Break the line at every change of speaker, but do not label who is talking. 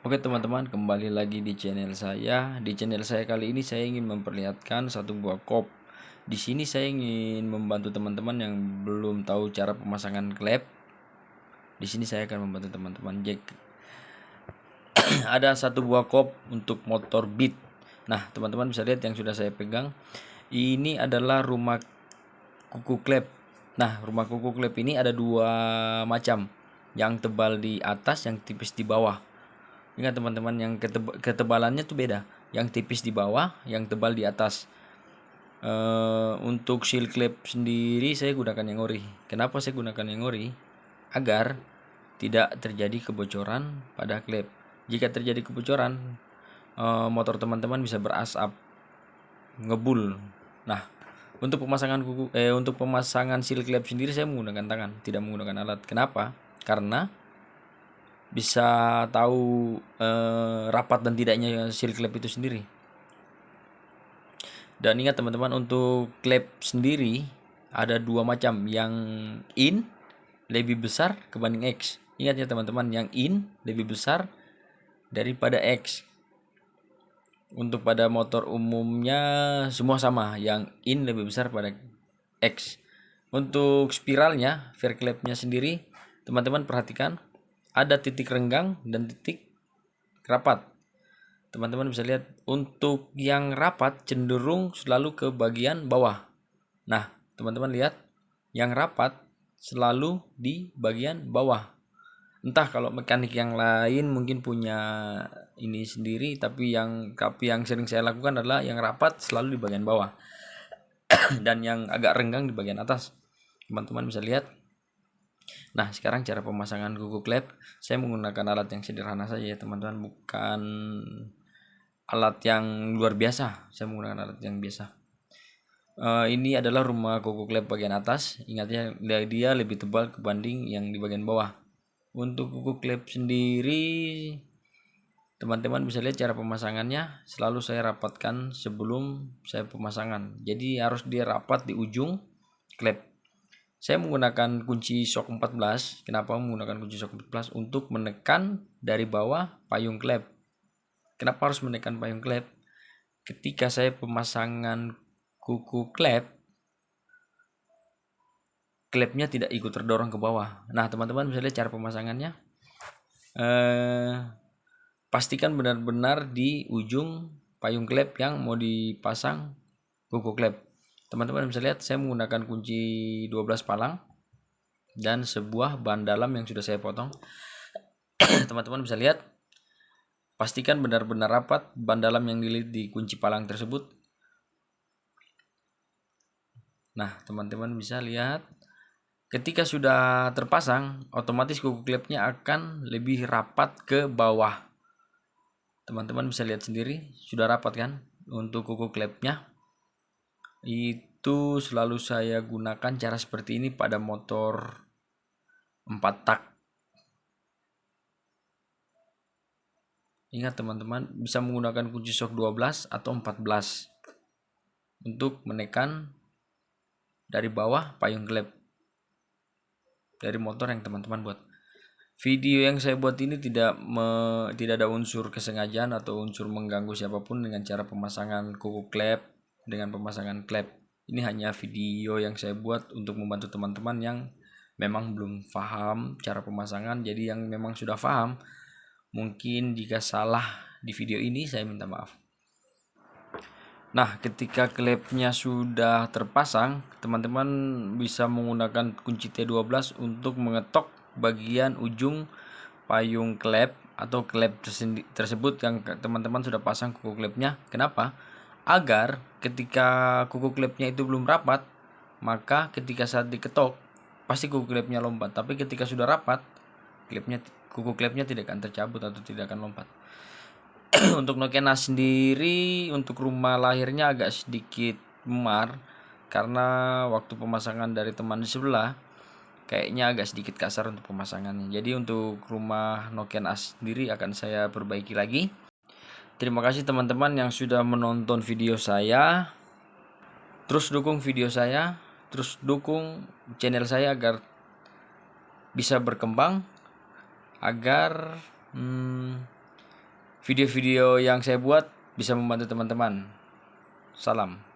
Oke teman-teman, kembali lagi di channel saya. Di channel saya kali ini saya ingin memperlihatkan satu buah kop. Di sini saya ingin membantu teman-teman yang belum tahu cara pemasangan klep. Di sini saya akan membantu teman-teman jack. Ada satu buah kop untuk motor Beat. Nah, teman-teman bisa lihat yang sudah saya pegang. Ini adalah rumah kuku klep. Nah, rumah kuku klep ini ada dua macam. Yang tebal di atas, yang tipis di bawah. Ingat teman-teman, yang ketebalannya tuh beda. Yang tipis di bawah, yang tebal di atas. Untuk seal clip sendiri saya gunakan yang ori. Kenapa saya gunakan yang ori? Agar tidak terjadi kebocoran pada klip. Jika terjadi kebocoran, motor teman-teman bisa berasap, ngebul. Nah, untuk pemasangan seal clip sendiri saya menggunakan tangan, tidak menggunakan alat. Kenapa? Karena bisa tahu rapat dan tidaknya seal clip itu sendiri. Dan ingat teman-teman, untuk klep sendiri ada dua macam, yang in lebih besar kebanding X. Ingat ya teman-teman, yang in lebih besar daripada X. Untuk pada motor umumnya semua sama, yang in lebih besar pada X. Untuk spiralnya, fair clampnya sendiri, teman-teman perhatikan ada titik renggang dan titik rapat. Teman-teman bisa lihat, untuk yang rapat cenderung selalu ke bagian bawah. Nah, teman-teman lihat, yang rapat selalu di bagian bawah. Entah kalau mekanik yang lain mungkin punya ini sendiri, tapi yang sering saya lakukan adalah yang rapat selalu di bagian bawah dan yang agak renggang di bagian atas. Teman-teman bisa lihat. Nah, sekarang cara pemasangan kuku klep, saya menggunakan alat yang sederhana saja ya teman-teman, bukan alat yang luar biasa. Saya menggunakan alat yang biasa. Ini adalah rumah kuku klep bagian atas. Ingatnya, dia lebih tebal kebanding yang di bagian bawah. Untuk kuku klep sendiri, teman-teman bisa lihat cara pemasangannya. Selalu saya rapatkan sebelum saya pemasangan. Jadi harus dia rapat di ujung klep. Saya menggunakan kunci shock 14. Kenapa menggunakan kunci shock 14? Untuk menekan dari bawah payung klep. Kenapa harus menekan payung klep? Ketika saya pemasangan kuku klepnya tidak ikut terdorong ke bawah. Nah, teman-teman bisa lihat cara pemasangannya. Pastikan benar-benar di ujung payung klep yang mau dipasang kuku klep. Teman-teman bisa lihat, saya menggunakan kunci 12 palang dan sebuah ban dalam yang sudah saya potong. Teman-teman bisa lihat, pastikan benar-benar rapat ban dalam yang dililit di kunci palang tersebut. Nah, teman-teman bisa lihat, ketika sudah terpasang, otomatis kuku klepnya akan lebih rapat ke bawah. Teman-teman bisa lihat sendiri, sudah rapat kan untuk kuku klepnya. Itu selalu saya gunakan cara seperti ini pada motor 4 tak. Ingat teman-teman, bisa menggunakan kunci shock 12 atau 14 untuk menekan dari bawah payung klep dari motor yang teman-teman buat. Video yang saya buat ini tidak ada unsur kesengajaan atau unsur mengganggu siapapun dengan cara pemasangan kuku klep dengan pemasangan klep. Ini hanya video yang saya buat untuk membantu teman-teman yang memang belum paham cara pemasangan. Jadi yang memang sudah paham, mungkin jika salah di video ini saya minta maaf. Nah, ketika klepnya sudah terpasang, teman-teman bisa menggunakan kunci T12 untuk mengetok bagian ujung payung klep atau klep tersebut yang teman-teman sudah pasang kuku klepnya. Kenapa? Agar ketika kuku klepnya itu belum rapat, maka ketika saat diketok pasti kuku klepnya lompat. Tapi ketika sudah rapat, kuku klepnya tidak akan tercabut atau tidak akan lompat. Untuk Nokena sendiri, untuk rumah lahirnya agak sedikit memar karena waktu pemasangan dari teman di sebelah kayaknya agak sedikit kasar untuk pemasangannya. Jadi untuk rumah Nokena sendiri akan saya perbaiki lagi. Terima kasih teman-teman yang sudah menonton video saya. Terus dukung video saya, terus dukung channel saya agar bisa berkembang, agar video-video yang saya buat bisa membantu teman-teman. Salam.